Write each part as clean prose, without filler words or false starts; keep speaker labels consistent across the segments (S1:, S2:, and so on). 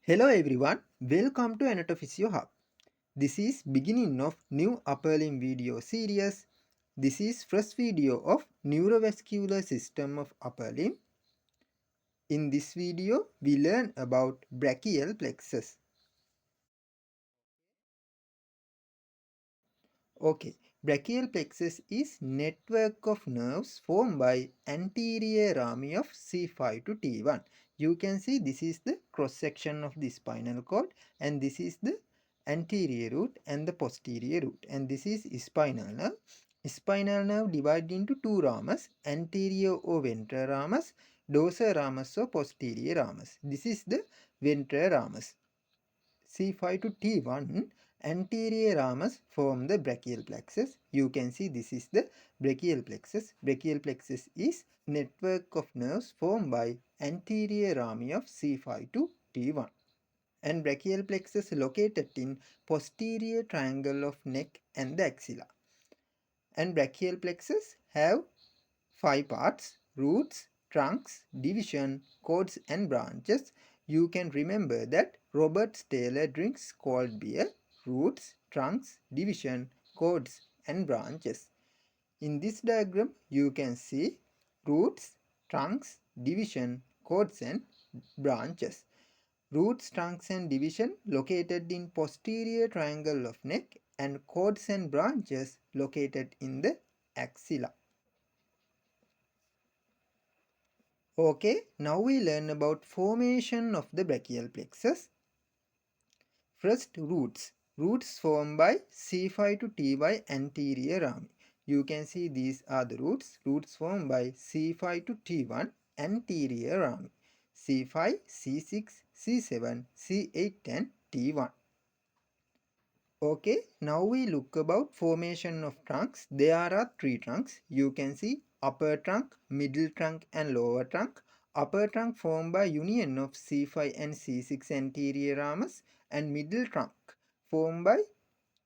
S1: Hello everyone, welcome to Anatophysio Hub. This is beginning of new upper limb video series. This is first video of neurovascular system of upper limb. In this video, we learn about brachial plexus. Okay, brachial plexus is network of nerves formed by anterior rami of C5 to T1. You can see this is the cross section of the spinal cord and this is the anterior root and the posterior root, and this is spinal nerve. Spinal nerve divided into two ramus, anterior or ventral ramus, dorsal ramus or posterior ramus. This is the ventral ramus. C5 to T1 anterior ramus form the brachial plexus. You can see this is the brachial plexus. Brachial plexus is network of nerves formed by anterior rami of C5 to T1. And brachial plexus located in posterior triangle of neck and the axilla. And brachial plexus have 5 parts: roots, trunks, division, cords and branches. You can remember that Robert Taylor drinks cold beer: roots, trunks, division, cords and branches. In this diagram you can see roots, trunks, division, cords and branches. Roots, trunks and division located in posterior triangle of neck and cords and branches located in the axilla. Okay, now we learn about formation of the brachial plexus. First, roots. Roots formed by C5 to Ty anterior rami. You can see these are the roots. Roots formed by C5 to T1 anterior rami. C5, C6, C7, C8 and T1. Okay, now we look about formation of trunks. There are 3 trunks. You can see upper trunk, middle trunk and lower trunk. Upper trunk formed by union of C5 and C6 anterior ramus, and middle trunk formed by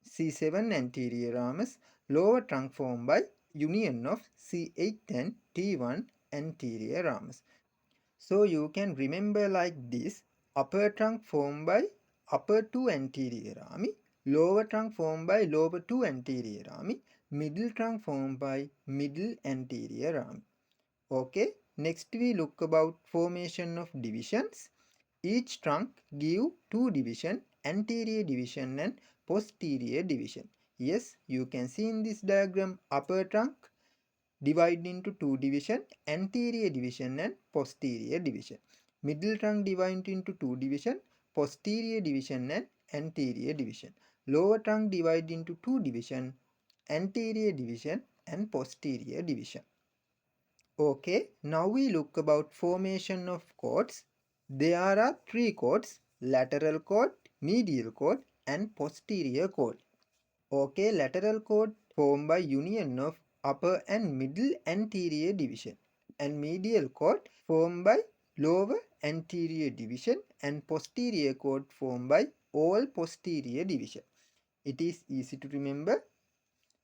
S1: C7 anterior ramus. Lower trunk formed by union of C8 and T1 anterior ramus. So you can remember like this: upper trunk formed by upper 2 anterior rami, lower trunk formed by lower 2 anterior rami, middle trunk formed by middle anterior rami. Okay, next we look about formation of divisions. Each trunk give 2 division, anterior division and posterior division. Yes, you can see in this diagram upper trunk divide into 2 division, anterior division and posterior division. Middle trunk divide into 2 division, posterior division and anterior division. Lower trunk divide into 2 division, anterior division and posterior division. Okay, now we look about formation of cords. There are 3 cords: lateral cord, medial cord and posterior cord. Okay, lateral cord formed by union of upper and middle anterior division, and medial cord formed by lower anterior division, and posterior cord formed by all posterior division. It is easy to remember.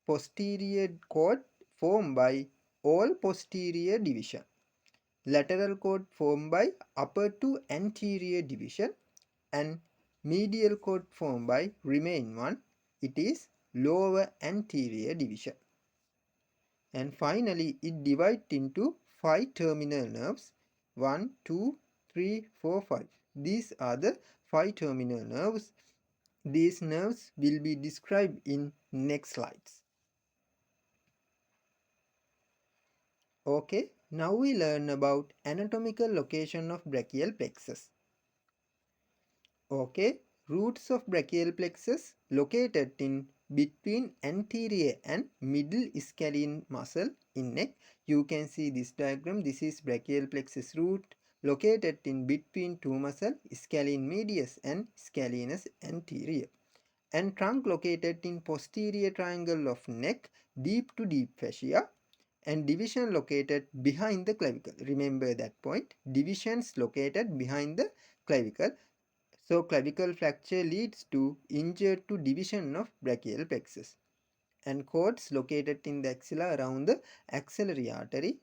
S1: Posterior cord formed by all posterior division. Lateral cord formed by upper to anterior division, and medial cord formed by remain one. It is lower anterior division. And finally it divides into 5 terminal nerves: 1, 2, 3, 4, 5. These are the 5 terminal nerves. These nerves will be described in next slides. Okay, now we learn about anatomical location of brachial plexus. Okay, roots of brachial plexus located in between anterior and middle scalene muscle in neck. You can see this diagram. This is brachial plexus root located in between 2 muscle, scalene medius and scalenus anterior. And trunk located in posterior triangle of neck, deep to deep fascia, and division located behind the clavicle. Remember that point. Divisions located behind the clavicle. So clavicle fracture leads to injury to division of brachial plexus. And cords located in the axilla around the axillary artery.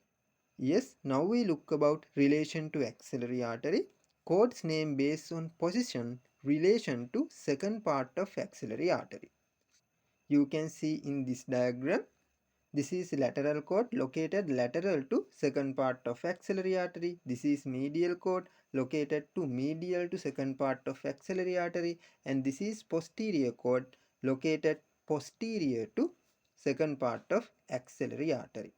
S1: Yes, now we look about relation to axillary artery. Chord's name based on position relation to second part of axillary artery. You can see in this diagram, this is lateral chord located lateral to second part of axillary artery. This is medial chord located to medial to second part of axillary artery, and this is posterior chord located posterior to second part of axillary artery.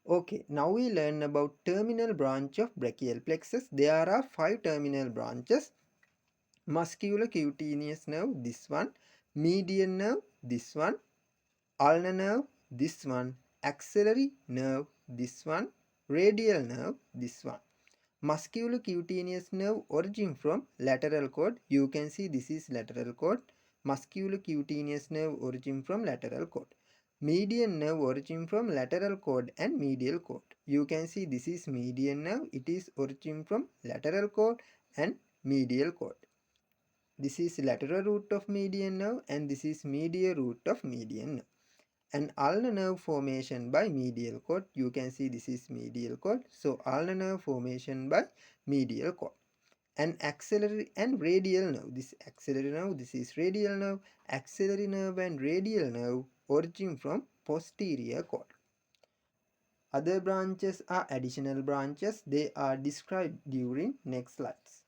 S1: Okay, now we learn about terminal branch of brachial plexus. There are 5 terminal branches. Musculocutaneous nerve, this one. Median nerve, this one. Ulnar nerve, this one. Axillary nerve, this one. Radial nerve, this one. Musculocutaneous nerve origin from lateral cord. You can see this is lateral cord. Musculocutaneous nerve origin from lateral cord. Median nerve origin from lateral cord and medial cord. You can see this is median nerve. It is origin from lateral cord and medial cord. This is lateral root of median nerve and this is medial root of median nerve. An ulnar nerve formation by medial cord. You can see this is medial cord. So ulnar nerve formation by medial cord. An axillary and radial nerve. This axillary nerve, this is radial nerve. Axillary nerve and radial nerve origin from posterior cord. Other branches are additional branches. They are described during next slides.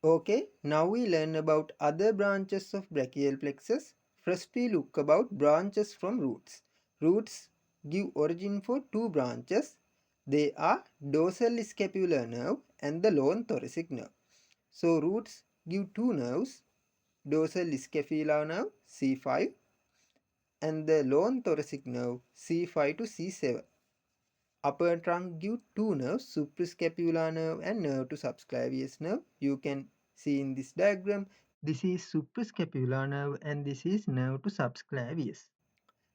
S1: Okay, now we learn about other branches of brachial plexus. First we look about branches from roots. Roots give origin for 2 branches. They are dorsal scapular nerve and the long thoracic nerve. So roots give 2 nerves, dorsal scapular nerve C5 and the long thoracic nerve C5 to C7. Upper trunk give 2 nerves, suprascapular nerve and nerve to subclavius nerve. You can see in this diagram, this is suprascapular nerve and this is nerve to subclavius.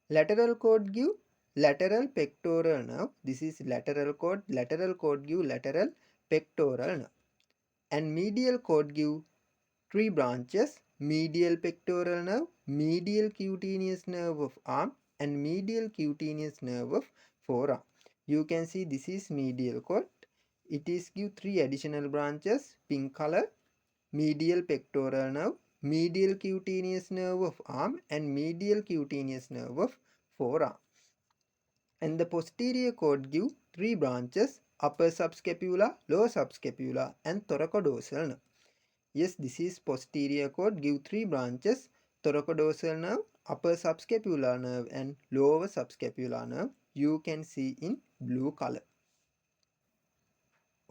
S1: Lateral cord give lateral pectoral nerve. This is lateral cord give lateral pectoral nerve. And medial cord give 3 branches, medial pectoral nerve, medial cutaneous nerve of arm and medial cutaneous nerve of forearm. You can see this is medial cord. It is give 3 additional branches, pink color, medial pectoral nerve, medial cutaneous nerve of arm and medial cutaneous nerve of forearm. And the posterior cord give 3 branches, upper subscapula, lower subscapula and thoracodorsal nerve. Yes, this is posterior cord give 3 branches, thoracodorsal nerve, upper subscapular nerve and lower subscapular nerve. You can see in blue color.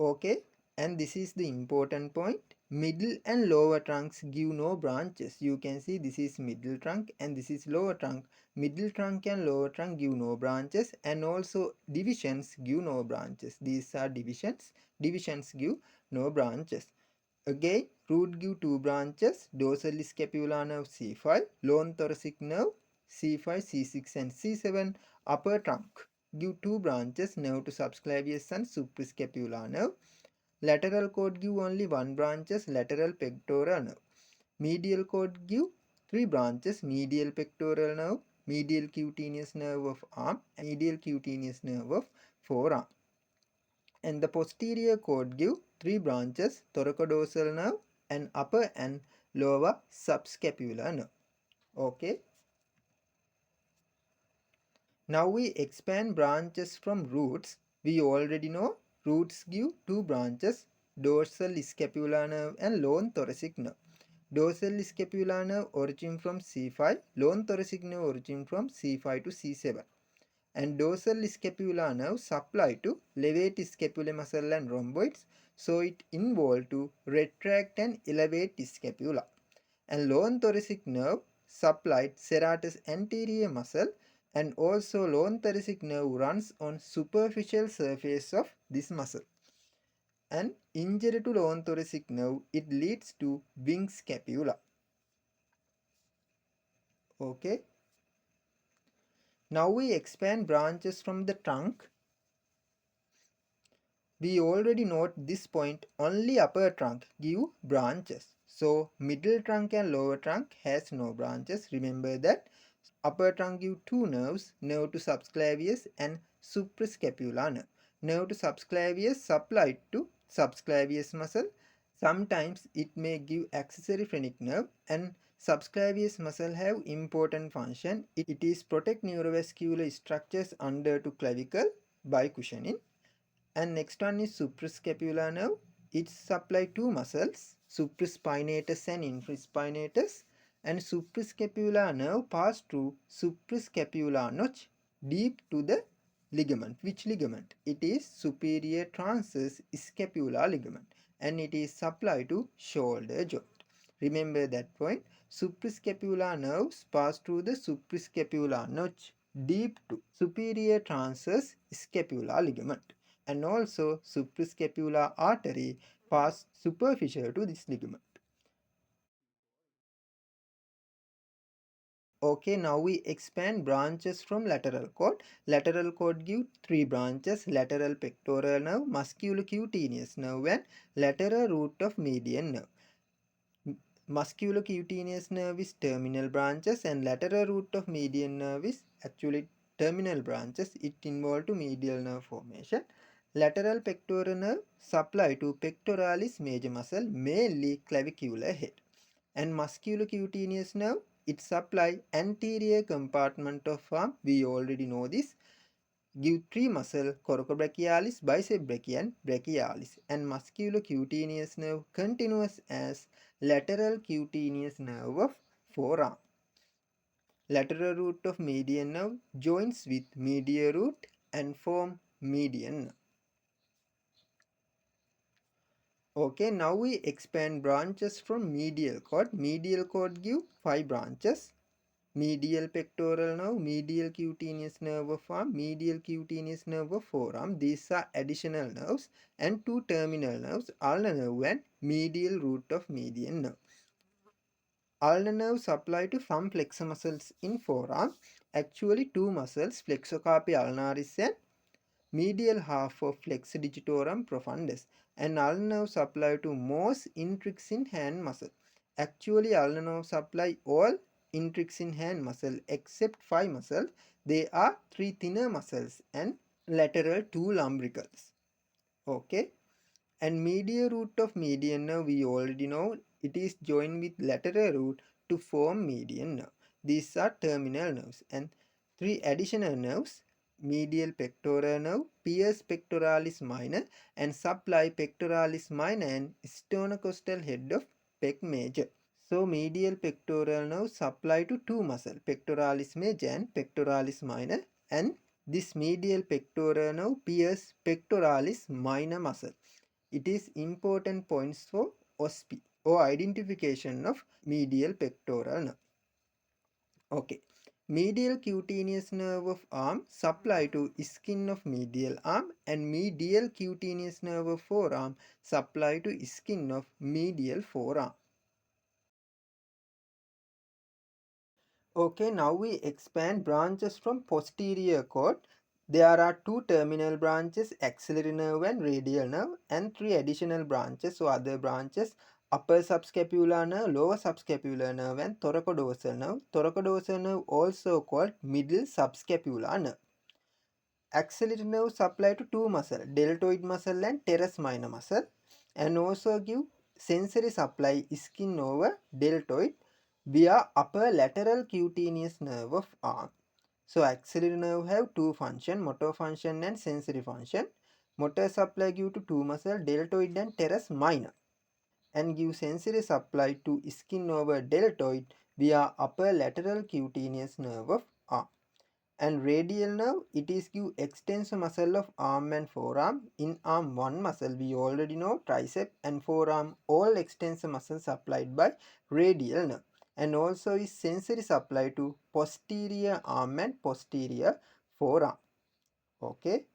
S1: Okay, and this is the important point. Middle and lower trunks give no branches. You can see this is middle trunk and this is lower trunk. Middle trunk and lower trunk give no branches and also divisions give no branches. These are divisions. Divisions give no branches. Again, root give 2 branches, dorsal scapular nerve C5, long thoracic nerve C5, C6 and C7, upper trunk give 2 branches, nerve to subclavius and suprascapular nerve. Lateral cord give only 1 branches, lateral pectoral nerve. Medial cord give 3 branches, medial pectoral nerve, medial cutaneous nerve of arm, and medial cutaneous nerve of forearm. And the posterior cord give 3 branches, thoracodorsal nerve and upper and lower subscapular nerve. Okay. Now we expand branches from roots. We already know roots give 2 branches, dorsal scapular nerve and long thoracic nerve. Dorsal scapular nerve origin from C5, long thoracic nerve origin from C5 to C7. And dorsal scapular nerve supply to levate scapular muscle and rhomboids, so it involved to retract and elevate scapula. And long thoracic nerve supplied serratus anterior muscle and also long thoracic nerve runs on superficial surface of this muscle. And injury to long thoracic nerve, it leads to wing scapula. Okay. Now we expand branches from the trunk. We already note this point, only upper trunk give branches. So middle trunk and lower trunk has no branches. Remember that. Upper trunk give two nerves, nerve to subclavius and suprascapular nerve. Nerve to subclavius supplied to subclavius muscle. Sometimes it may give accessory phrenic nerve, and subclavius muscle have important function. It is protect neurovascular structures under to clavicle by cushioning. And next one is suprascapular nerve. It supply two muscles, supraspinatus and infraspinatus. And suprascapular nerve pass through suprascapular notch deep to the ligament. Which ligament? It is superior transverse scapular ligament, and it is supplied to shoulder joint. Remember that point. Suprascapular nerves pass through the suprascapular notch deep to superior transverse scapular ligament, and also suprascapular artery pass superficial to this ligament. Okay, now we expand branches from lateral cord. Lateral cord give three branches: lateral pectoral nerve, musculocutaneous nerve, and lateral root of median nerve. Musculocutaneous nerve is terminal branches, and lateral root of median nerve is actually terminal branches. It involve to medial nerve formation. Lateral pectoral nerve supply to pectoralis major muscle, mainly clavicular head. And musculocutaneous nerve, it supply anterior compartment of arm. We already know this. Give three muscle: coracobrachialis, bicep brachii, and brachialis. And musculocutaneous nerve continuous as lateral cutaneous nerve of forearm. Lateral root of median nerve joins with medial root and form median nerve. Okay, now we expand branches from medial cord. Medial cord give five branches: medial pectoral nerve, medial cutaneous nerve of arm, medial cutaneous nerve of forearm. These are additional nerves, and two terminal nerves, ulnar nerve and medial root of median nerve. Ulnar nerve supply to some flexor muscles in forearm. Actually, two muscles, flexocarpi ulnaris and medial half of flexor digitorum profundus. And ulnar nerve supply to most intrixin hand muscle. Actually, ulnar nerve supply all intrixin hand muscle except five muscles. They are three thinner muscles and lateral two lumbricals. Okay. And medial root of median nerve, we already know it is joined with lateral root to form median nerve. These are terminal nerves. And three additional nerves: medial pectoral nerve, pars pectoralis minor, and supply pectoralis minor and sternocostal head of pec major. So medial pectoral nerve supply to two muscles, pectoralis major and pectoralis minor, and this medial pectoral nerve pars pectoralis minor muscle. It is important points for OSPI or identification of medial pectoral nerve. Okay. Medial cutaneous nerve of arm supply to skin of medial arm, and medial cutaneous nerve of forearm supply to skin of medial forearm. Okay, now we expand branches from posterior cord. There are two terminal branches, axillary nerve and radial nerve, and three additional branches or other branches: upper subscapular nerve, lower subscapular nerve, and thoracodorsal nerve. Thoracodorsal nerve also called middle subscapular nerve. Axillary nerve supply to two muscles, deltoid muscle and teres minor muscle, and also give sensory supply skin over deltoid via upper lateral cutaneous nerve of arm. So axillary nerve have two function, motor function and sensory function. Motor supply give to two muscle, deltoid and teres minor, and give sensory supply to skin over deltoid via upper lateral cutaneous nerve of arm. And radial nerve, it is give extensor muscle of arm and forearm. In arm, one muscle, we already know, tricep, and forearm, all extensor muscles supplied by radial nerve. And also is sensory supply to posterior arm and posterior forearm. Okay.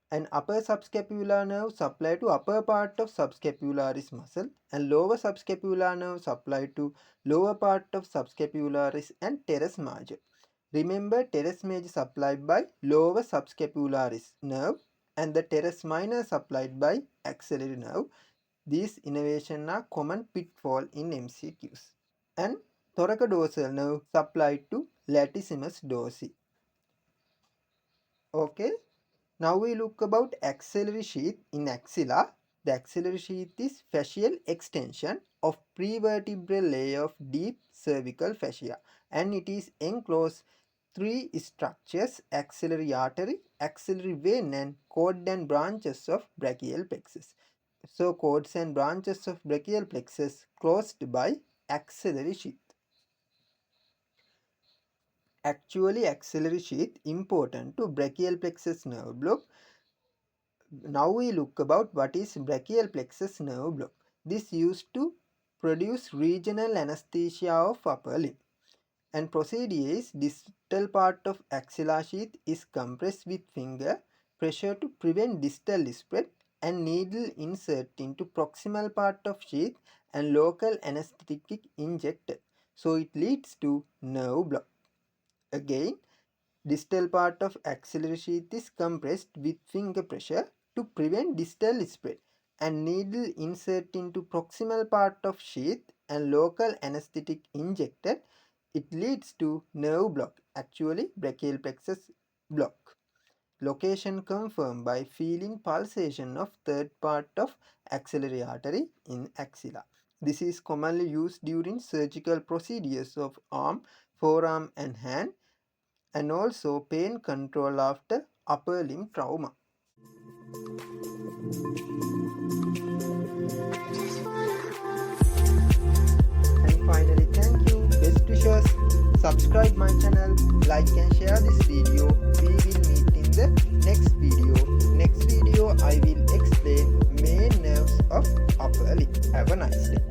S1: And upper subscapular nerve supply to upper part of subscapularis muscle, and lower subscapular nerve supply to lower part of subscapularis and teres major. Remember, teres major supplied by lower subscapularis nerve and the teres minor supplied by axillary nerve. These innovations are common pitfall in MCQs. And thoracodorsal nerve supplied to latissimus dorsi. Okay, now we look about axillary sheath in axilla. The axillary sheath is fascial extension of prevertebral layer of deep cervical fascia, and it is enclosed three structures: axillary artery, axillary vein, and cord and branches of brachial plexus. So cords and branches of brachial plexus closed by axillary sheath. Actually, axillary sheath important to brachial plexus nerve block. Now we look about what is brachial plexus nerve block. This used to produce regional anesthesia of upper limb. And procedure is distal part of axilla sheath is compressed with finger pressure to prevent distal spread, and needle insert into proximal part of sheath and local anesthetic injected. So it leads to nerve block. Again, distal part of axillary sheath is compressed with finger pressure to prevent distal spread, and needle insert into proximal part of sheath and local anesthetic injected. It leads to nerve block, actually brachial plexus block. Location confirmed by feeling pulsation of third part of axillary artery in axilla. This is commonly used during surgical procedures of arm, forearm and hand, and also pain control after upper limb trauma. And finally, thank you, best wishes. Subscribe my channel, like and share this video. We will meet in the next video. Next video I will explain main nerves of upper limb. Have a nice day.